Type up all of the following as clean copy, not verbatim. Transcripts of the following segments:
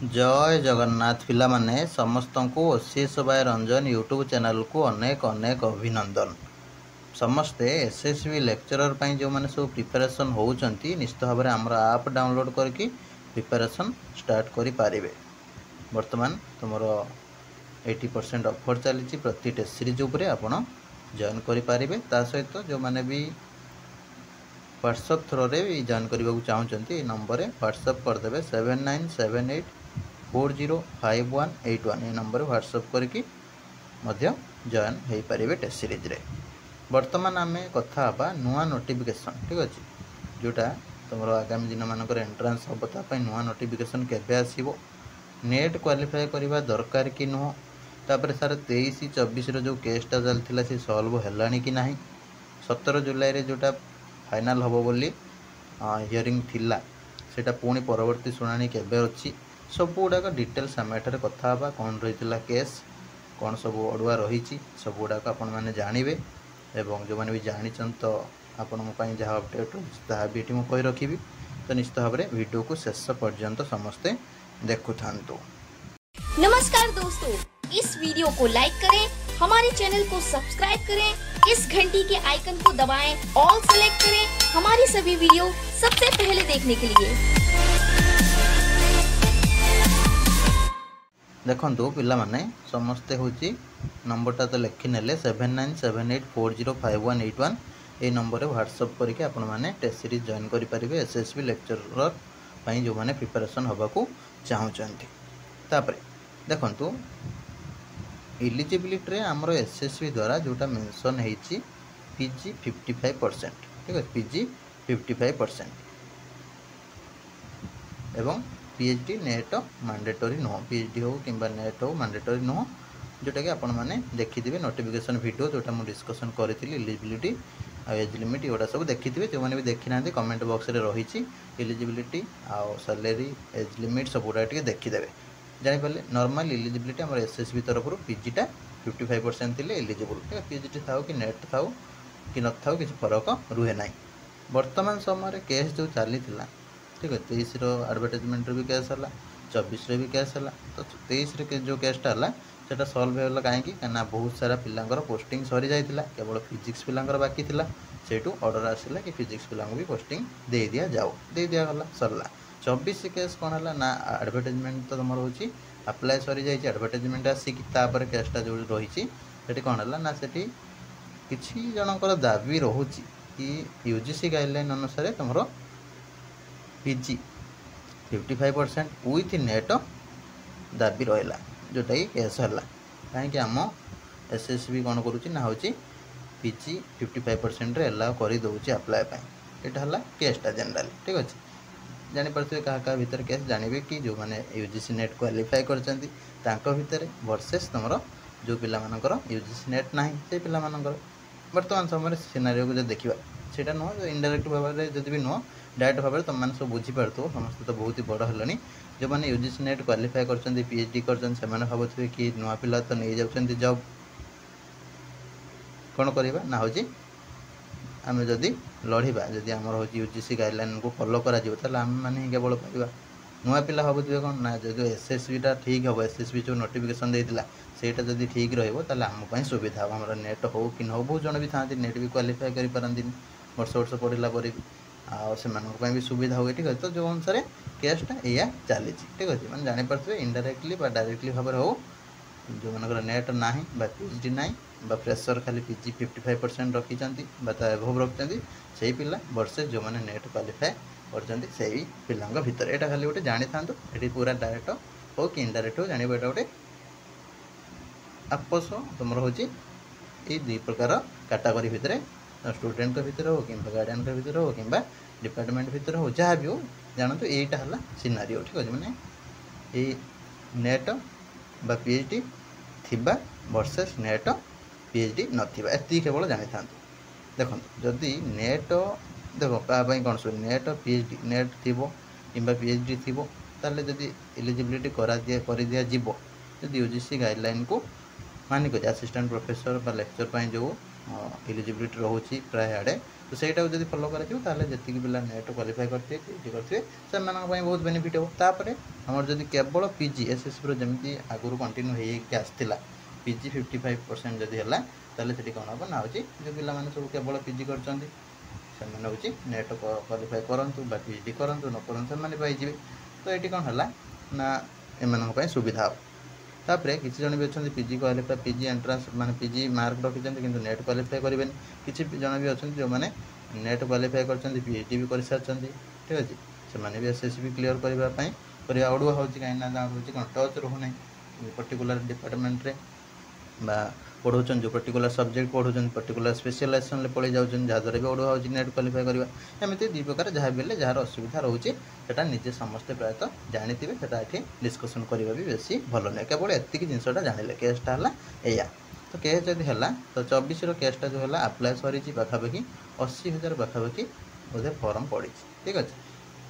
जय जगन्नाथ पिला माने समस्त को OCS by Ranjan YouTube channel को अनेक अनेक अभिनंदन। समस्ते एसएसबी लेक्चरर पाई जो माने सब प्रिपरेशन होउचंती निश्चित भाव में आमर आप डाउनलोड करके प्रिपरेशन स्टार्ट करि पारिबे। वर्तमान तुमर 80% ऑफर चली प्रति टेस्ट सीरीज उपरे आपण जॉइन करि पारिबे। ता सहित जो माने भी व्हाट्सएप थ्रो रे भी जॉइन करने को चाहते नंबर व्हाट्सएप करदे 7978405181 ये नंबर व्हाट्सएप करके जॉइन हो पारे टेस्ट सीरीज रे। वर्तमान आम कथा हाँ नुआ नोटिफिकेशन ठीक अच्छे जोटा तुम आगामी दिन मानक एंट्रांस हम तापाई नुआ नोटिफिकेशन केबे आसीबो नेट क्वालिफाई करवा दरकार कि नुह तापर सार 23-24 जो केसटा चलता सी सल्व है कि ना 17 जुलाई रे जोटा फाइनाल हम बोली हियरिंग थिला सेटा पुणी परवर्ती शुणाणी केबे अच्छी सब गुड़ाक डिटेल्स आम एठार कथा हाँ कौन रही केस कौन सब अड़ुआ रही सब गुड़ाक आपण मैंने जानवे एवं जो मैंने भी जान तो आपण जहाँ अपडेट रही भी मुझे रखी तो निश्चित भाव में वीडियो को शेष पर्यंत समस्ते देखु था। नमस्कार दोस्तों, इस वीडियो को लाइक करें, हमारे चैनल को सब्सक्राइब करें, इस घंटी के आइकन को दबाएं, ऑल सेलेक्ट करें हमारी सभी वीडियो सबसे पहले देखने के लिए। देखो पिला माने समस्ते होची नंबरटा तो लिखि नेले 7978405181 ये नंबर व्हाट्सएप करके आपण माने टेस्ट सीरीज जॉइन करि परिबे एसएसबी लेक्चरर पई जो माने प्रिपरेशन होबा को चाहउचंती। तापरे देखंतु एलिजिबिलिटी रे हमरो एसएसबी द्वारा जोटा मेंशन हेची पीजी 55% ठीक है पीजी 55% एवं पीएचडी नेट मैंडेटरी नुह पीएचडी हो कि नेट हो मैंडेटरी नुह जोटा कि आपण मैंने देखिथे नोटिफिकेशन वीडियो जोटा मुझे डिस्कसन करी एलिजिबिलिटी एज लिमिट एगुड़ा सब देखिथे जो मैंने भी देखी ना कमेंट बॉक्स रे रही एलिजिबिलिटी आउ सैलरी एज लिमिट सब गुड़ा देखीदे जानीपारे नॉर्मल एलिजिबिलिटी आम एसएसबी तरफ पीजीटा 55% थी एलिजिबल ठीक है पीएचडी था कि नेट था कि न था किसी फरक रुहे ना। वर्तमान समय केस जो चली ठीक है 23 एडवर्टाइजमेंट भी केस है 24 भी केस है तो 23 जो केसटा है सेटा सल्व होगा कहीं बहुत सारा पिलांकर पोस्टिंग सरी जाइए केवल फिजिक्स पिलांकर बाकी थिला सेठू ऑर्डर आसला कि फिजिक्स पिलांको भी पोस्टिंग दे दिया जाओ दे दिगला सरला 24 केस कौन है ना एडवर्टाइजमेंट तो तुम हो अप्लाई सरी जाइए एडवर्टाइजमेंट आसिक केसटा जो रही कौन है ना से किसी जनकर दाबी रोचे कि यूजीसी गाइडलाइन अनुसार तुम पीजी 55% विथ नेट दाबी रहा जोटा कि केस है कहीं आम एसएसबी कौन करुँची हूँ पीजी 55% एलाउ कर दूसरी अप्लाई यहाँ है केसटा जनरल ठीक अच्छे जानीपे क्या भितर केस जानवे कि जो मैंने यूजीसी नेट क्वालिफाई कर वर्सेस तुम जो पिला यूजीसी नेट ना से पिला वर्तमान समय सिनारियो को जो देखा सेटा नुह जो इनडायरेक्ट भाव में जब भी नुह डायरेक्ट भाव में तुम मैंने सब बुझीपार समस्त तो बहुत ही बड़ है जो मैंने यूजीसी नेट क्वालिफाई कर पीएचडी कर भावुए कि नुआ पिला तो नहीं जाऊँ जॉब कौन करवा ना हूँ आम जदि लड़वा जदि आम हूँ यूजीसी गाइडलाइन को फॉलो करा आम मैंने केवल पाइबा नुआ पिला भावुए कौन ना जो एसएसबी ठीक हम एसएसबी जो नोटिफिकेशन देता सेटा जदि ठीक रही सुविधा हम आम नेट हो कि न हो बहुत जन भी था नेट भी क्वालिफाई करपारती वर्ष वर्ष पढ़ला पर भी भी सुविधा हुए ठीक है तो जो अनुसार केसटा या चली ठीक अच्छे मैंने जानीपे इनडायरेक्टली डायरेक्टली भाव हो जो मनकर नेट ना पीएचडी ना फ्रेशर खाली पीजी 55% रखी एभव रखिंट से पिला वर्षे जो मैंने नेट क्वालिफाई कर पिला भितर यहाँ खाली गोटे जानी था ये पूरा डायरेक्ट हो कि इनडायरेक्ट हो जान गोटे आपस तुम हूँ ये दुई प्रकार कैटेगरी भितर स्टूडेंट भितर हो कि गार्डियन भितर हो कि डिपार्टमेंट भितर हो जहाँ भी हो जानतु यहाँ है सिनारियो ठीक अच्छे मैंने ये नेट बा पीएचडी थिबा वर्सेस नेट पीएचडी नथिबा एति केवल जानी था। देखो जदि नेट देख क्या कौन सब नेट पीएचडी नेट थी कि पीएचडी थी ताले जदि एलिजिबिलिटी कर दिया जदि यूजीसी गाइडलाइन को मानिक असिस्टेंट प्रोफेसर बा लेक्चर जो इलिजिबिलिटी रोचे प्राय आड़े तो सहीटा जब फॉलो कर जी पिला नेट क्वालिफाई करते पीजी करते से बहुत बेनिफिट हो तापर आमर जब केवल पीजी एसएससी जमी आगुरी कंटिन्यू होकर आसाला पीजी 55% जदि है ताली कौन हम ना हो जो पिला सब केवल पीजी कर नेट क्वालिफाई करूँ पीएचडी करूँ न करूँ से पाइबे तो ये कौन है ना एम सुविधा हो तापर किसी जन भी अच्छा पीजी क्वालिफाई पीजी एंट्रांस माने पीजी मार्क रखिंट कि नेट क्वालिफाई करेंगे किसी जन भी अच्छा जो मैंने नेट क्वालिफाई कर पीएचडी भी कर सारी ठीक अच्छे से भी एसएससी भी क्लीयर करने अड़ुआ हो कहीं कौन टच रोना पर्टिकुलर डिपार्टमेंट रे पढ़ाऊँ जो पर्टिकुलर सब्जेक्ट पढ़ाऊँ पर्टिकुलर स्पेशलाइजेशन पड़े जाऊँ जहाँद्वारा भी अड़ुआ हो नेट क्वालिफाई करवा एमती दुई प्रकार जहाँ भी जार असुविधा रोचे सेटा निजे समस्ते प्रायतः जानी थे ये डिस्कसन करवा भी बेसी भल नहीं केवल एतिक जिनसा जाने केसटा है या तो केस जब है तो 24 केसटा जो है आप्लाय सरी पाखापाखि 80,000 पाखापाखि बोधे फॉर्म पड़ी ठीक अच्छे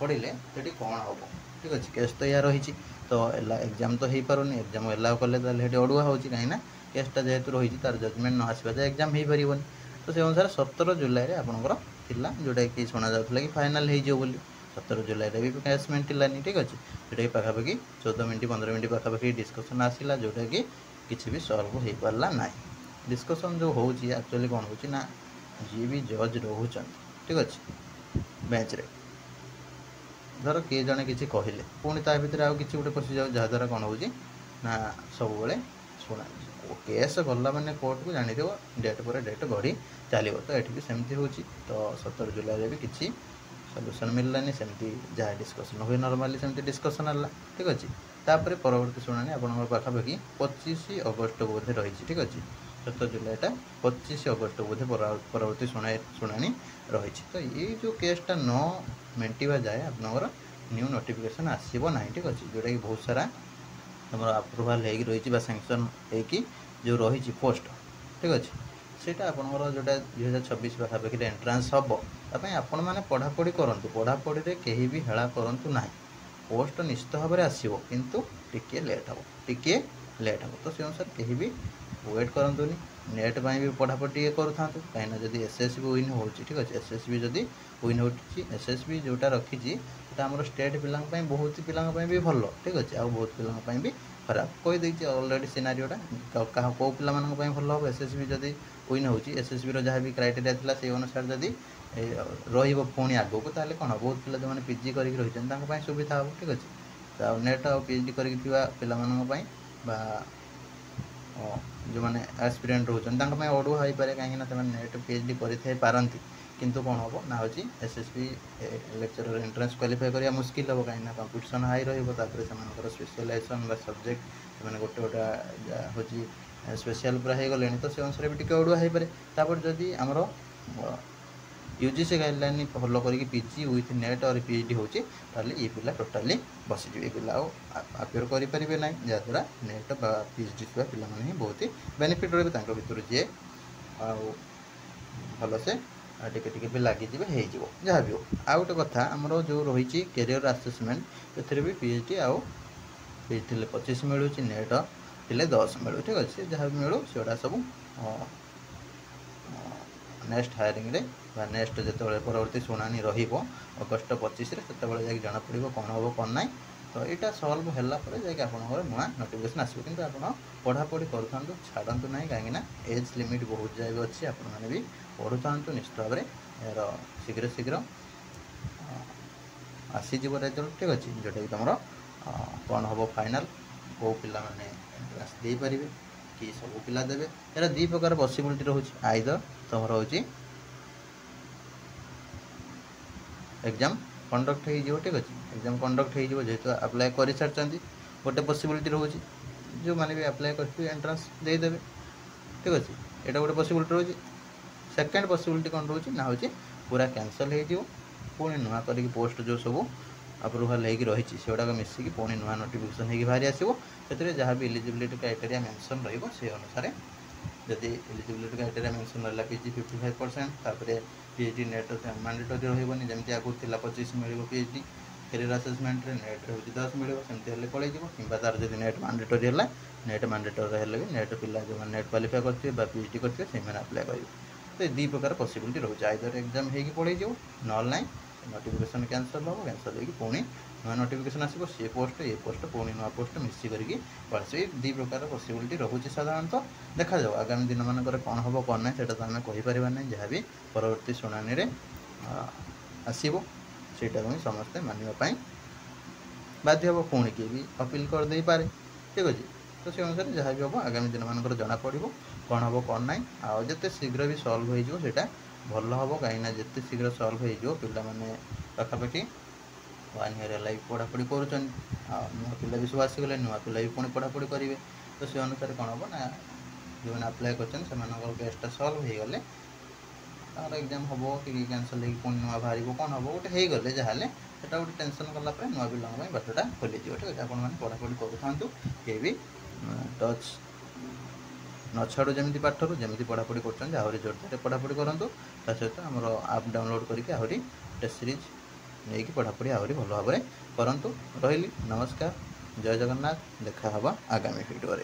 पढ़े तो कौन हम ठीक अच्छे केस तो या रही तो एग्जाम तो हो पारे एग्जाम एलाउ कले अड़ुआ हो कहीं केसटा जेहेतु रही तार जजमेंट न आसवा जाए एग्जाम हो पार तो से अनुसार 17 जुलाई में आपंकर थिला जोटा कि शुणा जाता कि फाइनाल हो 17 जुलाई भी प्लेसमेंट थिलानी ठीक अच्छे जोटा पाखापाखि 14 मिनट 15 मिनट पाखापाखि डिस्कसन आसला जोटा कि किसी भी सॉल्व हो पारा ना डिस्कसन जो हो एक्चुअली कौन हो ना जी भी जज रोचन ठीक अच्छे बेंच रे धर किए जड़े किसी कहले पुणी ता भर आउ कि गोटे पशि जाऊ जहाँद्वारा कौन हो ना सब शुणा केस गला मैंने कोर्ट को जानी डेट पर डेट घड़ी चलो तो ये सेमती हो तो 17 जुलाई भी किसी सल्यूशन मिललानी सेमती जहाँ डिस्कसन हुए नॉर्मली सेमती डिस्कसन है ठीक अच्छे तापर परवर्ती शुणानी आप पाखापाखि 25 अगस्त बोधे रही ठीक अच्छे 17 जुलाईटा 25 अगस्त बोधे परवर्ती शुणानी रही तो ये जो केसटा न मेंटिवा जाए आपनकर न्यू नोटिफिकेशन आसब ना ठीक अच्छे जोटा कि बहुत सारा तुम अप्रूवाल हो रही सैंक्शन हो रही पोस्ट ठीक अच्छे सेटा आपनकर जोटा 2026 पाखापाखि एंट्रांस हम आपण मैंने पढ़ापढ़ी करूँ पढ़ापढ़ी कहीं भी हेला करूँ ना पोस्ट निश्चित भाव में आसो किंतु टिके लेट हम टिके लेट हम तो से अनुसार कहीं भी वेट करूँ नेट भी पढ़ापढ़ी करूँ कहीं जब एसएससी भी विन हो ठीक अच्छे एसएससी भी जब विन हो एसएससी जोटा रखी आम स्टेट पिला बहुत पिला भी भल ठीक अच्छे आ बहुत पिला भी खराब कहीदे अलरेडी सिनारीटा क्या कौ पिला भल हम एसएससी जब विन हो एसएससी जहाँ भी क्राइटेरिया था से अनुसार जब रुणी आग को ताले कौन बहुत पिला जो मैंने पीजी कर रही सुविधा हम ठीक अच्छे तो नेट आ पीएचडी कर पिला जो मैंने एस्पिरेंट रोचन अड़ुआ हो पाए कहीं नेट पीएचडी करते किंतु कौन हम ना हूँ एसएससी लेक्चरर एंट्रेंस क्वालिफाई करवा मुस्किल हम कहीं कंपिटिशन हाई रही स्पेशलाइजेशन सब्जेक्ट से गोटे गोटे हूँ स्पेशल पूरा हो गले तो से अनुसार भी टी अड़ुआ हो पाए तापर जदि आमर यूजीसी गाइडलाइन फॉलो करके पीजी विथ नेट और पीएचडी हो ये पिला टोटाली बसीजे पिला अपेयर करें ना जहाँद्वारा नेट पीएचडी थी पिला ही बहुत ही बेनिफिट रही भर जी भलसे टे भी लगे हो जहाँ भी हो आ गोटे कथा आमर जो रही कैरियर आसेसमेंट ए भी पीएचडी आउ पीएचडी 25 मिलूँ नेट थे 10 मिलू ठीक अच्छे जहाँ भी मिलू से सब नेक्स्ट हायरिंग रे नेक्स्ट जो परवर्ती शुणानी अगस्ट 25 से जना पड़ो कौन हम कौन ना तो यहाँ सल्व होगापर जाकर नुआ नोटिफिकेशन आसो कि आप पढ़ापढ़ी करूँ छाड़ू ना कहीं एज लिमिट बहुत जाए अच्छी आपने भी पढ़ु था निश्चित भाव में यार शीघ्र शीघ्र आसीज रिजल्ट ठीक अच्छे जोटा कि तुम कौन हम फाइनाल कौ पिला माने एंट्रेंस दे पारे कि सब पिला देवे यार दी प्रकार पॉसिबिलिटी रोचे आइदर तुम रोचे एग्जाम कंडक्ट हो ठीक अच्छे एग्जाम कंडक्ट हो जेहेतु अप्लाई कर सारी गोटे पॉसिबिलिटी रोचे जो मैंने भी अप्लाई कर एंट्रेंस देदेवे ठीक अच्छे यहाँ गोटे पॉसिबिलिटी रोचे सेकेंड पॉसिबिलिटी कौन रोचे ना हूँ पूरा कैंसल हो पुणी नुआ कर पोस्ट जो सब अप्रूवाल हो रही से मिसिकी पुणी नुआ नोटिफिकेशन हो बाहरी आसो से जहाँ भी एलिजिबिलिटी क्राइटेरिया मेंशन रही अनुसार जदि एलिजिबिलिटी क्राइटेरिया मेंशन रहा पीजी 55% तापर पीएचडी नेट मैंडेटरी रही जमी आगुरी 25 मिल पीएचडी कैरियर असेसमेंट रे नेट रे 10 मिल सेमती हेल्ले पड़े कि तार जब नेट मैंडेटरी है नेट मैंडेटरी हेल्ले भी नेट पिला जो नेट क्वालिफाई करते पीएचडी करते से अप्लाई करेंगे। तो ये दी प्रकार पॉसिबिलिटी रोचे आइदर एग्जाम हो पड़े ना नोटिफिकेशन कैंसल हम कैंसल हो पुणी नुआ नोटिफिकेशन आसो सी पोस्ट ये पोस्ट पुणी नुआ पोस्ट मिसी करके पड़े दी प्रकार पॉसिबिलिटी रोचे साधारणतः देखा जाओ आगामी दिन मानक कौन हम कौन ना से आम कहीपर ना जहाँ भी परवर्ती शुणानी आसो सेटा ही समस्ते मानवाई बाध्य हम पुणी किए भी अपील करदे पारे ठीक अच्छे। तो से अनुसार जहाँ भी हम आगामी दिन मानक जना पड़ कौन हम कौन ना आते शीघ्र भी सल्व होटा भल हम कहीं जिते शीघ्र सल्व हो पाने पाखापाखि 1 ईयर है पढ़ापढ़ी कर नुआ पिला भी सब आसीगले नुआ पिला भी पुणी पढ़ापढ़ी करेंगे। तो से अनुसार कौन हम ना जो मैंने अप्लाई कर केसटा सल्व हो गले तार एग्जाम हम कि कैंसल हो पुणी नुआ बाहर कौन हम गोटे हो गले जहाँ सेटा गोटे टेंशन गलापर नुआ पिला बाटटा खोल ठीक है। आप पढ़ापढ़ी करूँ किए भी टच न छाड़ू जमी पाठर जमी पढ़ापढ़ी कर आहरी जोरदार पढ़ापढ़ी करूँ ता सहित आमर आप डाउनलोड करके आहरी टेस्ट सीरीज नहीं पढ़ापढ़ी आहरी भल भाव में करूँ। रही नमस्कार, जय जगन्नाथ, देखा आगामी भिडियो।